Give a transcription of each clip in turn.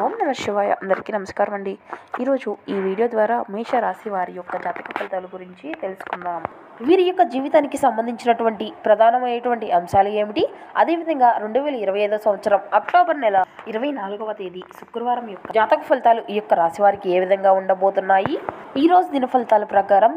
ఓం నమ శివాయ. అందరికీ నమస్కారం అండి. ఈరోజు ఈ వీడియో ద్వారా మేషరాశి వారి యొక్క జాతక ఫలితాల గురించి తెలుసుకుందాం. వీరి యొక్క జీవితానికి సంబంధించినటువంటి ప్రధానమైనటువంటి అంశాలు ఏమిటి, అదేవిధంగా 2025 సంవత్సరం అక్టోబర్ నెల 24వ తేదీ శుక్రవారం యొక్క జాతక ఫలితాలు ఈ యొక్క రాశి వారికి ఏ విధంగా ఉండబోతున్నాయి. ఈరోజు దిన ఫలితాల ప్రకారం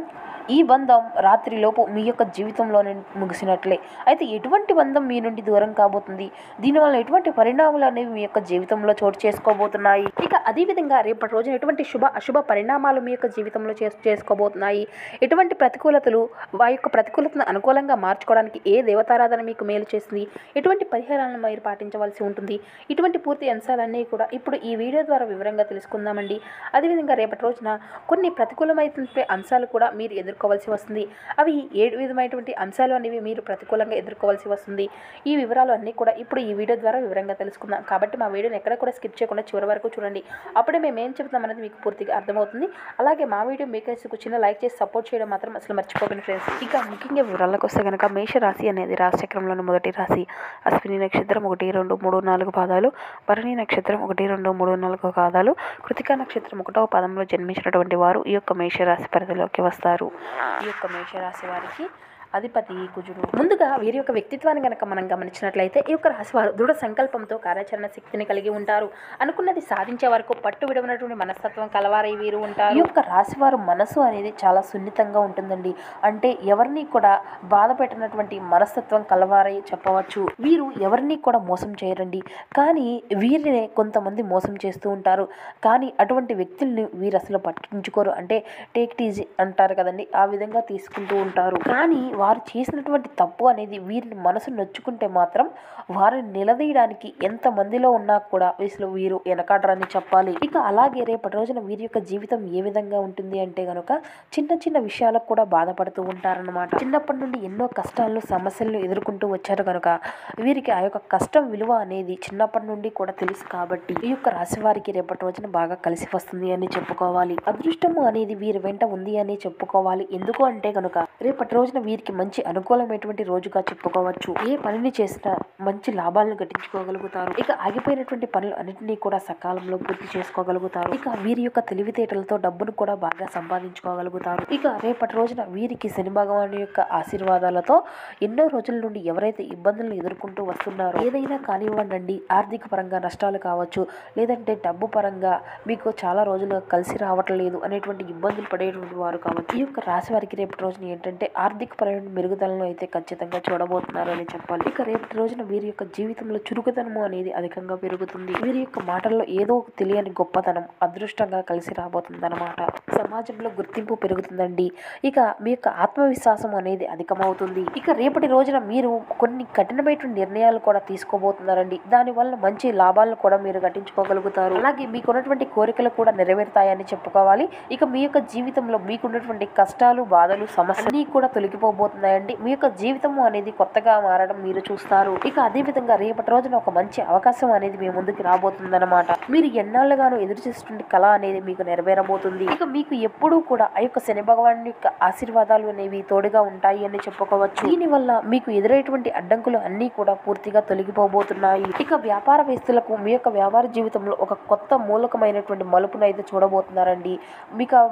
ఈ బంధం రాత్రిలోపు మీ యొక్క జీవితంలోనే ముగిసినట్లే. అయితే ఎటువంటి బంధం మీ నుండి దూరం కాబోతుంది, దీనివల్ల ఎటువంటి పరిణామాలు అనేవి మీ యొక్క జీవితంలో చోటు చేసుకోబోతున్నాయి. ఇక అదేవిధంగా రేపటి రోజున ఎటువంటి శుభ అశుభ పరిణామాలు మీ యొక్క జీవితంలో చేసుకోబోతున్నాయి, ఎటువంటి ప్రతికూలతలు ఆ యొక్క ప్రతికూలతను అనుకూలంగా మార్చుకోవడానికి ఏ దేవతారాధన మీకు మేలు చేస్తుంది, ఎటువంటి పరిహారాలను మీరు పాటించవలసి ఉంటుంది, ఇటువంటి పూర్తి అంశాలన్నీ కూడా ఇప్పుడు ఈ వీడియో ద్వారా వివరంగా తెలుసుకుందామండి. అదేవిధంగా రేపటి రోజున కొన్ని ప్రతికూలమైనటువంటి అంశాలు కూడా మీరు ఎదుర్కోవాల్సి వస్తుంది. అవి ఏ విధమైనటువంటి అంశాలు అనేవి మీరు ప్రతికూలంగా ఎదుర్కోవాల్సి వస్తుంది. ఈ వివరాలు అన్నీ కూడా ఇప్పుడు ఈ వీడియో ద్వారా వివరంగా తెలుసుకుందాం. కాబట్టి మా వీడియోని ఎక్కడ కూడా స్కిప్ చేయకుండా చివరి వరకు చూడండి. అప్పుడే మేము ఏం చెప్తాం అనేది మీకు పూర్తిగా అర్థమవుతుంది. అలాగే మా వీడియో మీకు చిన్న లైక్ చేసి సపోర్ట్ చేయడం మాత్రం అసలు మర్చిపోకండి ఫ్రెండ్స్. ఇక ముఖ్యంగా వివరాలకు వస్తే కనుక మేషరాశి అనేది రాశిచక్రంలోని మొదటి రాశి. అశ్విని నక్షత్రం 1, 2, 3, 4 పాదాలు, భరణి నక్షత్రం 1, 2, 3, 4 పాదాలు, కృతికా నక్షత్రం 1వ పాదంలో జన్మించినటువంటి వారు ఈ యొక్క మేషరాశి పరిధిలోకి వస్తారు. ఈ యొక్క మేషరాశి వారికి అధిపతి కుజుడు. ముందుగా వీరి యొక్క వ్యక్తిత్వాన్ని కనుక మనం గమనించినట్లయితే ఈ యొక్క రాశి వారు దృఢ సంకల్పంతో కార్యాచరణ శక్తిని కలిగి ఉంటారు. అనుకున్నది సాధించే వరకు పట్టు విడవనటువంటి మనస్తత్వం కలవారై వీరు ఉంటారు. ఈ యొక్క రాశి వారు మనసు అనేది చాలా సున్నితంగా ఉంటుందండి. అంటే ఎవరిని కూడా బాధ పెట్టినటువంటి మనస్తత్వం కలవారై చెప్పవచ్చు. వీరు ఎవరిని కూడా మోసం చేయరండి, కానీ వీరినే కొంతమంది మోసం చేస్తూ ఉంటారు. కానీ అటువంటి వ్యక్తుల్ని వీరు అసలు పట్టించుకోరు. అంటే టేక్ ఇట్ ఈజీ అంటారు కదండి, ఆ విధంగా తీసుకుంటూ ఉంటారు. కానీ వారు చేసినటువంటి తప్పు అనేది వీరిని మనసు నొచ్చుకుంటే మాత్రం వారిని నిలదీయడానికి ఎంత మందిలో ఉన్నా కూడా వీరు వెనకాడరని చెప్పాలి. ఇక అలాగే రేపటి రోజున వీరి యొక్క జీవితం ఏ విధంగా ఉంటుంది అంటే కనుక చిన్న చిన్న విషయాలకు కూడా బాధపడుతూ ఉంటారన్నమాట. చిన్నప్పటి నుండి ఎన్నో కష్టాలను సమస్యలను ఎదుర్కొంటూ వచ్చారు కనుక వీరికి ఆ యొక్క కష్టం విలువ అనేది చిన్నప్పటి నుండి కూడా తెలుసు. కాబట్టి ఈ యొక్క రాశి వారికి రేపటి రోజున బాగా కలిసి వస్తుంది అని చెప్పుకోవాలి. అదృష్టము అనేది వీరి వెంట ఉంది అని చెప్పుకోవాలి. ఎందుకు అంటే కనుక రేపటి రోజున వీరికి మంచి అనుకూలమైనటువంటి రోజుగా చెప్పుకోవచ్చు. ఏ పనిని చేసినా మంచి లాభాలను గట్టించుకోగలుగుతారు. ఇక ఆగిపోయినటువంటి పనులు అన్నింటినీ కూడా సకాలంలో పూర్తి చేసుకోగలుగుతారు. ఇక వీరి యొక్క తెలివితేటలతో డబ్బును కూడా బాగా సంపాదించుకోగలుగుతారు. ఇక రేపటి రోజున వీరికి శని భగవాను యొక్క ఆశీర్వాదాలతో ఎన్నో రోజుల నుండి ఎవరైతే ఇబ్బందులను ఎదుర్కొంటూ వస్తున్నారో ఏదైనా కానివ్వండి, ఆర్థిక పరంగా నష్టాలు కావచ్చు, లేదంటే డబ్బు పరంగా మీకు చాలా రోజులుగా కలిసి రావట్లేదు అనేటువంటి ఇబ్బందులు పడేటువంటి వారు కావచ్చు. ఈ యొక్క రాశి వారికి రేపటి రోజున ఏంటంటే ఆర్థిక పరమైన మెరుగుదలను అయితే ఖచ్చితంగా చూడబోతున్నారు అని చెప్పాలి. ఇక రేపటి రోజున వీరి యొక్క జీవితంలో చురుకుదనము అనేది అధికంగా పెరుగుతుంది. వీరి యొక్క మాటల్లో ఏదో తెలియని గొప్పతనం అదృష్టంగా కలిసి రాబోతుంది అన్నమాట. సమాజంలో గుర్తింపు పెరుగుతుందండి. ఇక మీ యొక్క ఆత్మవిశ్వాసం అనేది అధికమవుతుంది. ఇక రేపటి రోజున మీరు కొన్ని కఠినమైనటువంటి నిర్ణయాలు కూడా తీసుకోబోతున్నారండి. దానివల్ల మంచి లాభాలను కూడా మీరు గట్టించుకోగలుగుతారు. అలాగే మీకున్నటువంటి కోరికలు కూడా నెరవేరుతాయని చెప్పుకోవాలి. ఇక మీ యొక్క జీవితంలో మీకున్నటువంటి కష్టాలు, బాధలు, సమస్యలు కూడా తొలగిపోబోతున్నాయండి. మీ యొక్క జీవితం అనేది కొత్తగా మారడం మీరు చూస్తారు. ఇక అదే విధంగా రేపటి రోజున ఒక మంచి అవకాశం అనేది మీ ముందుకు రాబోతుందన్నమాట. మీరు ఎన్నాళ్ళుగానో ఎదురు చేస్తున్న కళ అనేది మీకు నెరవేరబోతుంది. ఇక మీకు ఎప్పుడూ కూడా ఆ యొక్క శని భగవాన్ యొక్క ఆశీర్వాదాలు అనేవి తోడుగా ఉంటాయి అని చెప్పుకోవచ్చు. దీనివల్ల మీకు ఎదురైనటువంటి అడ్డంకులు అన్నీ కూడా పూర్తిగా తొలగిపోబోతున్నాయి. ఇక వ్యాపారవేత్తలకు మీ యొక్క వ్యాపార జీవితంలో ఒక కొత్త మూలకమైనటువంటి మలుపును అయితే చూడబోతున్నారండి.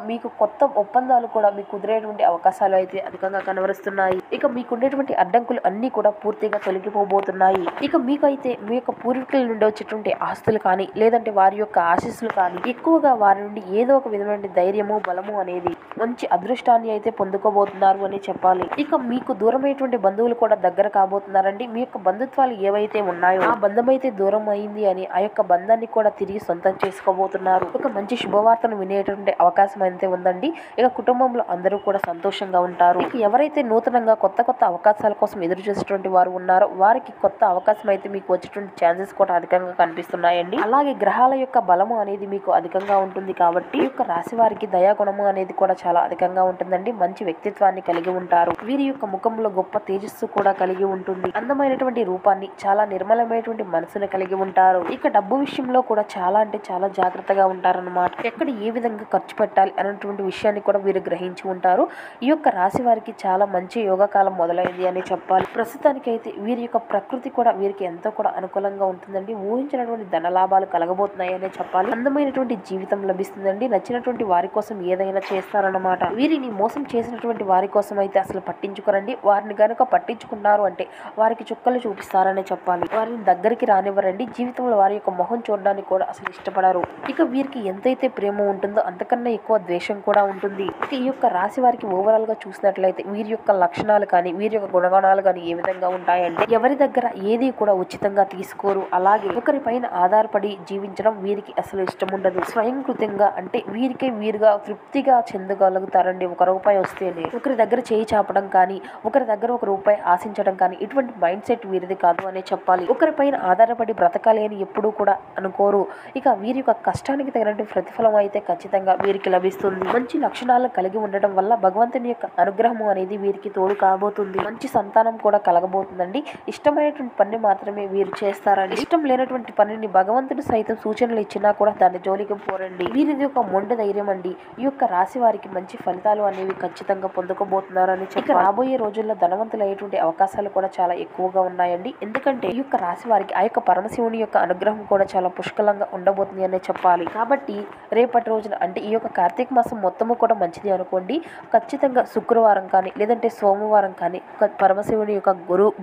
మీకు కొత్త ఒప్పందాలు కూడా మీకు కుదిరేటువంటి అవకాశాలు అయితే అధికంగా కనబరుస్తున్నాయి. ఇక మీకు ఉండేటువంటి అడ్డంకులు అన్నీ కూడా పూర్తిగా తొలగిపోబోతున్నాయి. ఇక మీకైతే మీ యొక్క పూర్వీకుల నుండి వచ్చేటువంటి ఆస్తులు కానీ, లేదంటే వారి యొక్క ఆశీస్సులు కానీ, ఎక్కువగా వారి నుండి ఏదో ఒక విధమైన ధైర్యము, బలము అనేది మంచి అదృష్టాన్ని అయితే పొందుకోబోతున్నారు అని చెప్పాలి. ఇక మీకు దూరమైనటువంటి బంధువులు కూడా దగ్గర కాబోతున్నారండి. మీ యొక్క బంధుత్వాలు ఏవైతే ఉన్నాయో ఆ బంధం అయితే దూరం అయింది అని ఆ యొక్క బంధాన్ని కూడా తిరిగి సొంతం చేసుకోబోతున్నారు. ఒక మంచి శుభవార్తను వినేటువంటి అవకాశం అయితే ఉందండి. ఇక కుటుంబంలో అందరూ కూడా సంతోషంగా ఉంటారు. ఇక ఎవరైతే నూతనంగా కొత్త అవకాశాల కోసం ఎదురు చేసేటువంటి వారు ఉన్నారో వారికి కొత్త అవకాశం అయితే మీకు వచ్చేటువంటి ఛాన్సెస్ కూడా అధికంగా కనిపిస్తున్నాయండి. అలాగే గ్రహాల యొక్క బలము అనేది మీకు అధికంగా ఉంటుంది. కాబట్టి ఈ యొక్క రాశి వారికి దయాగుణము అనేది కూడా చాలా అధికంగా ఉంటుందండి. మంచి వ్యక్తిత్వాన్ని కలిగి ఉంటారు. వీరి యొక్క ముఖంలో గొప్ప తేజస్సు కూడా కలిగి ఉంటుంది. అందమైనటువంటి రూపాన్ని, చాలా నిర్మలమైనటువంటి మనసును కలిగి ఉంటారు. ఇక డబ్బు విషయంలో కూడా చాలా అంటే చాలా జాగ్రత్తగా ఉంటారన్నమాట. ఎక్కడ ఏ విధంగా ఖర్చు పెట్టాలి అనేటువంటి విషయాన్ని కూడా వీరు గ్రహించి ఉంటారు. ఈ యొక్క రాశి వారికి చాలా మంచి యోగకాలం మొదలైంది అని చెప్పాలి. ప్రస్తుతానికైతే వీరి యొక్క ప్రకృతి కూడా వీరికి ఎంతో కూడా అనుకూలంగా ఉంటుందండి. ఊహించినటువంటి ధన లాభాలు కలగబోతున్నాయి అనే చెప్పాలి. అందమైనటువంటి జీవితం లభిస్తుందండి. నచ్చినటువంటి వారి కోసం ఏదైనా చేస్తారన్నమాట. వీరిని మోసం చేసినటువంటి వారి కోసం అయితే అసలు పట్టించుకోరండి. వారిని గనుక పట్టించుకున్నారు అంటే వారికి చుక్కలు చూపిస్తారనే చెప్పాలి. వారిని దగ్గరికి రానివ్వరండి. జీవితంలో వారి యొక్క మొహం చూడడానికి కూడా అసలు ఇష్టపడరు. ఇక వీరికి ఎంతైతే ప్రేమ ఉంటుందో అంతకన్నా ఎక్కువ ద్వేషం కూడా ఉంటుంది. ఇక ఈ యొక్క రాశి వారికి ఓవరాల్ గా చూసినట్లయితే వీరి యొక్క లక్షణాలు కానీ వీరి యొక్క గుణగణాలు కానీ ఏ విధంగా ఉంటాయంటే ఎవరి దగ్గర ఏది కూడా ఉచితంగా తీసుకోరు. అలాగే ఒకరి పైన ఆధారపడి జీవించడం వీరికి అసలు ఇష్టం ఉండదు. స్వయంకృతంగా అంటే వీరికే వీరుగా తృప్తిగా చెందగలుగుతారండి. ఒక రూపాయి వస్తేనే ఒకరి దగ్గర చేయి చాపడం కానీ ఒకరి దగ్గర ఒక రూపాయి ఆశించడం కానీ ఇటువంటి మైండ్ సెట్ వీరిది కాదు అనే చెప్పాలి. ఒకరిపైన ఆధారపడి బ్రతకాలి అని ఎప్పుడూ కూడా అనుకోరు. ఇక వీరి యొక్క కష్టానికి తగినట్టు ప్రతిఫలం అయితే ఖచ్చితంగా వీరికి లభిస్తుంది. మంచి లక్షణాలను కలిగి ఉండడం వల్ల భగవంతుని యొక్క అనుగ్రహం అనేది వీరికి తోడు కాబోతుంది. మంచి సంతానం కూడా కలగబోతుందండి. ఇష్టమైనటువంటి పని మాత్రమే వీరు చేస్తారండి. ఇష్టం లేనటువంటి పనిని భగవంతుడు సైతం సూచనలు ఇచ్చినా కూడా దాని జోలికి పోరండి. వీరిది ఒక మొండి ధైర్యం అండి. ఈ యొక్క రాశి వారికి మంచి ఫలితాలు అనేవి ఖచ్చితంగా పొందుకోబోతున్నారని చెప్పి రాబోయే రోజుల్లో ధనవంతులయ్యేటువంటి అవకాశాలు కూడా చాలా ఎక్కువగా ఉన్నాయండి. ఎందుకంటే ఈ యొక్క రాశి వారికి ఆ యొక్క పరమశివుని యొక్క అనుగ్రహం కూడా చాలా పుష్కలంగా ఉండబోతుంది అనే చెప్పాలి. కాబట్టి రేపటి రోజున అంటే ఈ యొక్క కార్తీక మాసం మొత్తము కూడా మంచిది అనుకోండి. ఖచ్చితంగా శుక్రవారం కానీ లేదంటే సోమవారం కానీ పరమశివుని యొక్క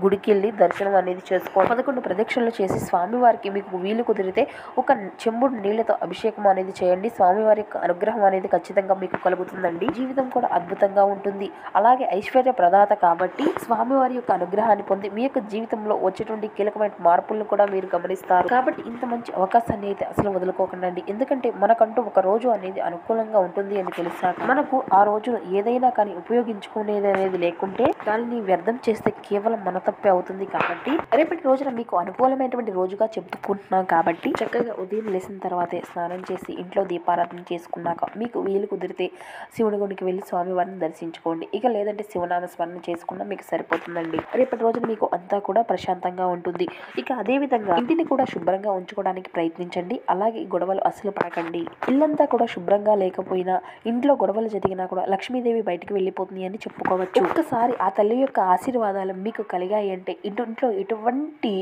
గుడికి వెళ్ళి దర్శనం అనేది చేసుకోండి. 11 ప్రదక్షిణలు చేసి స్వామివారికి మీకు వీలు కుదిరితే ఒక చెంబుడు నీళ్లతో అభిషేకం అనేది చేయండి. స్వామివారి యొక్క అనుగ్రహం అనేది ఖచ్చితంగా మీకు కలుగుతుందండి. జీవితం కూడా అద్భుతంగా ఉంటుంది. అలాగే ఐశ్వర్య ప్రదాత కాబట్టి స్వామివారి యొక్క అనుగ్రహాన్ని పొంది మీ యొక్క జీవితంలో వచ్చేటువంటి కీలకమైన మార్పులను కూడా మీరు గమనిస్తారు. కాబట్టి ఇంత మంచి అవకాశాన్ని అయితే అసలు వదులుకోకండి. ఎందుకంటే మనకంటూ ఒక రోజు అనేది అనుకూలంగా ఉంటుంది అని తెలిసాక మనకు ఆ రోజును ఏదైనా కానీ ఉపయోగించుకునేది అనేది లేకుంటే దానిని వ్యర్థం చేస్తే కేవలం మన తప్పే అవుతుంది. కాబట్టి రేపటి రోజున మీకు అనుకూలమైనటువంటి రోజుగా చెప్పుకుంటున్నాం. కాబట్టి చక్కగా ఉదయం లేచిన తర్వాతే స్నానం చేసి ఇంట్లో దీపారాధన చేసుకున్నాక మీకు వీలు కుదిరితే శివుని గుడికి వెళ్ళి స్వామివారిని దర్శించుకోండి. ఇక లేదంటే శివనామ స్మరణ చేసుకున్నా మీకు సరిపోతుందండి. రేపటి రోజున మీకు అంతా కూడా ప్రశాంతంగా ఉంటుంది. ఇక అదే విధంగా ఇంటిని కూడా శుభ్రంగా ఉంచుకోవడానికి ప్రయత్నించండి. అలాగే గొడవలు అస్సలు పడకండి. ఇల్లంతా కూడా శుభ్రంగా లేకపోయినా ఇంట్లో గొడవలు జరిగినా కూడా లక్ష్మీదేవి బయటికి వెళ్ళిపోతుంది అని చెప్పుకోవచ్చు. ఒక్కసారి ఆ తల్లి యొక్క ఆశీర్వాదాలు మీకు కలిగాయి అంటే ఇంట్లో ఎటువంటి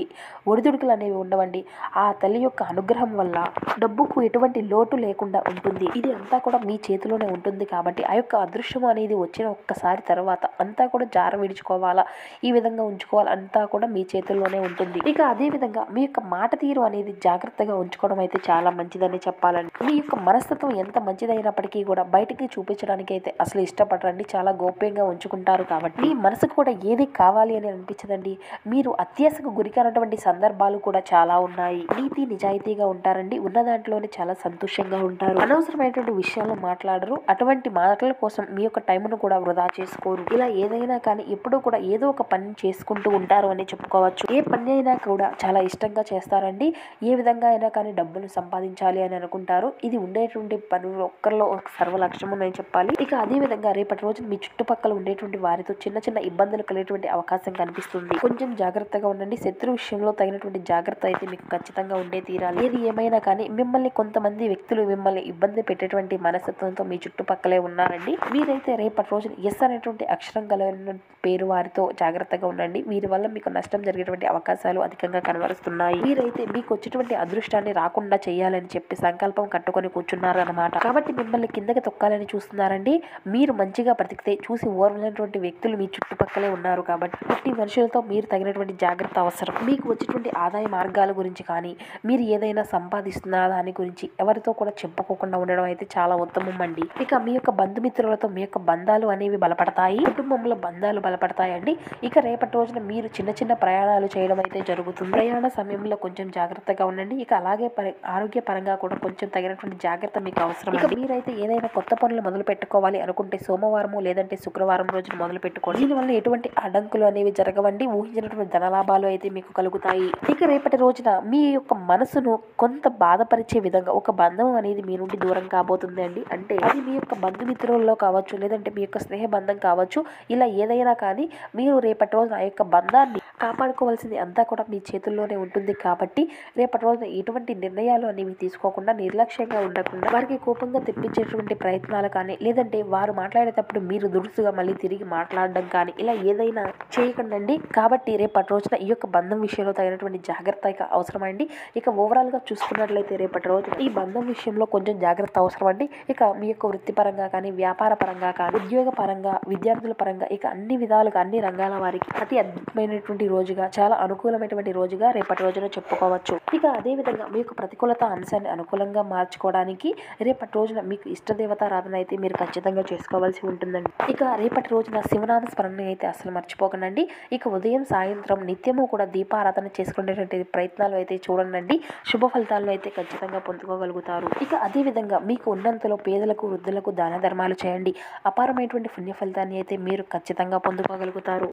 ఒడిదుడుకులు అనేవి ఉండవండి. ఆ తల్లి యొక్క అనుగ్రహం వల్ల డబ్బుకు ఎటువంటి లోటు లేకుండా ఉంటుంది. ఇది అంతా కూడా మీ చేతిలోనే ఉంటుంది. కాబట్టి ఆ యొక్క అదృశ్యం అనేది వచ్చిన ఒక్కసారి తర్వాత అంతా కూడా జార విడుచుకోవాలా, ఈ విధంగా ఉంచుకోవాలి, అంతా కూడా మీ చేతుల్లోనే ఉంటుంది. ఇక అదే విధంగా మీ యొక్క మాట తీరు అనేది జాగ్రత్తగా ఉంచుకోవడం అయితే చాలా మంచిదని చెప్పాలండి. మీ యొక్క మనస్తత్వం ఎంత మంచిదైనప్పటికీ కూడా బయటికి చూపించడానికి అయితే అసలు ఇష్టపడరండి. చాలా గోప్యంగా ఉంచుకుంటారు. కాబట్టి మీ మనసుకు కూడా ఏది కావాలి అని అనిపించదండి. మీరు అత్యాశకు గురికానటువంటి సందర్భాలు కూడా చాలా ఉన్నాయి. నీతి నిజాయితీగా ఉంటారండి. ఉన్న దాంట్లోనే చాలా సంతోషంగా ఉంటారు. అనవసరమైనటువంటి విషయాలు మాట్లాడరు. అటువంటి మాటల కోసం మీ యొక్క టైంను కూడా వృధా చేసుకోరు. ఇలా ఏదైనా కానీ ఎప్పుడూ కూడా ఏదో ఒక పని చేసుకుంటూ ఉంటారు అని చెప్పుకోవచ్చు. ఏ పని అయినా కూడా చాలా ఇష్టంగా చేస్తారండి. ఏ విధంగా అయినా కానీ డబ్బులు సంపాదించాలి అని అనుకుంటారు. ఇది ఉండేటువంటి పనులు ఒక్కరిలో ఒక సర్వలక్ష్యం అని చెప్పాలి. ఇక అదే విధంగా రేపటి రోజు మీ చుట్టుపక్కల ఉండేటువంటి వారితో చిన్న చిన్న ఇబ్బందులు కలిగేటువంటి అవకాశం కనిపిస్తుంది. కొంచెం జాగ్రత్తగా ఉండండి. శత్రు విషయంలో తగినటువంటి జాగ్రత్త అయితే మీకు ఖచ్చితంగా ఉండే తీరాలి. ఏది ఏమైనా కానీ మిమ్మల్ని కొంతమంది వ్యక్తులు మిమ్మల్ని ఇబ్బంది పెట్టేటువంటి మనస్తత్వంతో మీ చుట్టుపక్కలే ఉన్నారండి. మీరైతే రేపటి రోజున ఎస్ అనేటువంటి అక్షరం కలిగిన పేరు వారితో జాగ్రత్తగా ఉండండి. వీరి వల్ల మీకు నష్టం జరిగేటువంటి అవకాశాలు అధికంగా కనబరుస్తున్నాయి. మీరైతే మీకు వచ్చేటువంటి అదృష్టాన్ని రాకుండా చేయాలని చెప్పి సంకల్పం కట్టుకొని కూర్చున్నారు అన్నమాట. కాబట్టి మిమ్మల్ని కిందకి తొక్కాలని చూస్తున్నారండి. మీరు మంచిగా బ్రతికితే చూసి ఓర్వలేనటువంటి వ్యక్తులు మీ చుట్టుపక్కలే ఉన్నారు. కాబట్టి ప్రతి మనుషులతో మీరు తగినటువంటి జాగ్రత్త అవసరం. మీకు వచ్చేటువంటి ఆదాయ మార్గాల గురించి కానీ మీరు ఏదైనా సంపాదిస్తున్న దాని గురించి ఎవరితో కూడా చెప్పుకోకుండా ఉండడం అయితే చాలా ఉత్తమం అండి. ఇక మీ యొక్క బంధుమిత్రులతో మీ యొక్క బంధాలు అనేవి బలపడతాయి. కుటుంబంలో బంధాలు బలపడతాయండి. ఇక రేపటి రోజున మీరు చిన్న చిన్న ప్రయాణాలు చేయడం అయితే జరుగుతుంది. ప్రయాణ సమయంలో కొంచెం జాగ్రత్తగా ఉండండి. ఇక అలాగే ఆరోగ్య పరంగా కూడా కొంచెం తగినటువంటి జాగ్రత్త మీకు అవసరం. ఇక మీరైతే ఏదైనా కొత్త పనులు మొదలు పెట్టుకోవాలి అనుకుంటే సోమవారము లేదంటే శుక్రవారం రోజున మొదలు పెట్టుకోండి. దీనివల్ల ఎటువంటి అడ్డంకులు అనేవి జరగవండి. ఊహించినటువంటి ధన లాభాలు అయితే మీకు కలుగుతాయి. ఇక రేపటి రోజున మీ యొక్క మనసును కొంత బాధపరిచే విధంగా ఒక బంధం అనేది మీ నుండి దూరం కాబోతుంది అండి. అంటే అది మీ యొక్క బంధుమిత్రుల్లో కావచ్చు లేదంటే మీ యొక్క స్నేహ బంధం కావచ్చు. ఇలా ఏదైనా కానీ మీరు రేపటి రోజున ఆ యొక్క బంధాన్ని కాపాడుకోవాల్సింది అంతా కూడా మీ చేతుల్లోనే ఉంటుంది కాబట్టి రేపటి రోజున ఎటువంటి నిర్ణయాలు అనేవి తీసుకోకుండా నిర్లక్ష్యంగా ఉండకుండా వారికి కోపంగా తెప్పించేటువంటి ప్రయత్నాలు కానీ లేదంటే వారు మాట్లాడేటప్పుడు మీరు దురుసుగా మళ్ళీ తిరిగి మాట్లాడడం కానీ ఇలా ఏదైనా చేయకండి. కాబట్టి రేపటి రోజున ఈ యొక్క బంధం విషయంలో తగినటువంటి జాగ్రత్త ఇక అవసరమండి. ఇక ఓవరాల్గా చూసుకున్నట్లయితే రేపటి రోజున ఈ బంధం విషయంలో కొంచెం జాగ్రత్త అవసరం అండి. ఇక మీ యొక్క వృత్తిపరంగా కానీ వ్యాపార పరంగా కానీ ఉద్యోగ పరంగా విద్యార్థుల పరంగా ఇక అన్ని విధాలుగా అన్ని రంగాల వారికి అతి అద్భుతమైనటువంటి రోజుగా చాలా అనుకూలమైనటువంటి రోజుగా రేపటి రోజున చెప్పుకోవచ్చు. ఇక అదే విధంగా మీ యొక్క ప్రతికూలత అంశాన్ని అనుకూలంగా మార్చుకోవడానికి రేపటి రోజున మీకు ఇష్టదేవతారాధన అయితే మీరు ఖచ్చితంగా చేసుకోవాల్సి ఉంటుందండి. ఇక రేపటి రోజున శివనామ స్మరణ అయితే అసలు మర్చిపోకండి. ఇక ఉదయం సాయంత్రం నిత్యము కూడా దీపారాధన చేసుకునేటువంటి ప్రయత్నాలు అయితే చూడండి. శుభ ఫలితాలను అయితే ఖచ్చితంగా పొందుకోగలుగుతారు. ఇక అదే విధంగా మీకు ఉన్నంతలో పేదలకు వృద్ధులకు దాన ధర్మాలు చేయండి. అపారమైనటువంటి పుణ్య ఫలితాన్ని అయితే మీరు ఖచ్చితంగా పొందుకోగలుగుతారు.